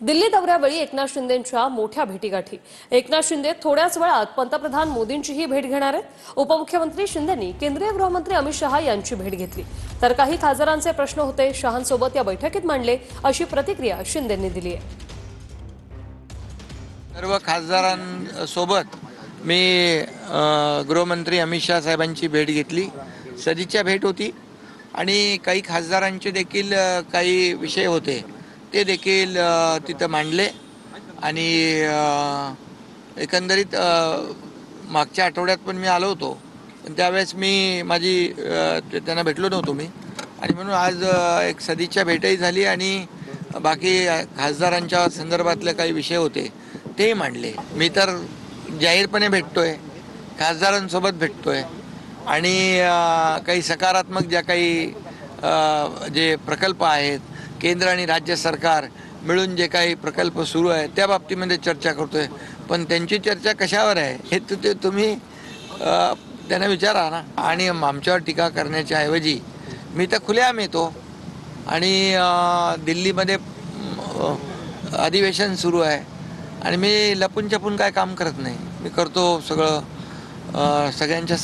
दिल्ली दौऱ्यावेळी एकनाथ शिंदेंच्या मोठ्या भेटीगाठी। एकनाथ शिंदे थोड्याच वेळात पंतप्रधान मोदींचीही भेट घेणार आहेत। उपमुख्यमंत्री शिंदेंनी केंद्रीय गृहमंत्री अमित शहा यांची भेट घेतली, तर काही खासदारांचे प्रश्न होते शहांसोबत या बैठकीत मांडले, अशी प्रतिक्रिया शिंदेंनी दिली आहे। सर्व खासदारांसोबत मी गृहमंत्री अमित शहा साहेबांची भेट घेतली। सदिच्छा भेट होती आणि काही खासदारांचे देखील काही विषय होते ते देखील तिथं मांडले आणि एकंदरीत मागच्या आठवड्यात पण मी आलो होतो, पण त्यावेळेस मी त्यांना भेटलो नव्हतो मी, आणि म्हणून आज एक सदिच्छा भेटही झाली आणि बाकी खासदारांच्या संदर्भातले काही विषय होते ते मांडले। मी तर जाहीरपणे भेटतोय, खासदारांसोबत भेटतोय आणि काही सकारात्मक ज्या काही जे प्रकल्प आहेत, केंद्र आणि राज्य सरकार मिळून जे काही प्रकल्प सुरू आहेत त्या बाबतीमध्ये चर्चा करतोय। पण त्यांची चर्चा कशावर आहे हे ते तुम्ही त्यांना विचारा ना। आणि आमच्यावर टीका करण्याच्या ऐवजी मी तर खुलेआम येतो आणि दिल्लीमध्ये अधिवेशन सुरू आहे आणि मी लपून छपून काय काम करत नाही, मी करतो सगळं सगळ्यांच्या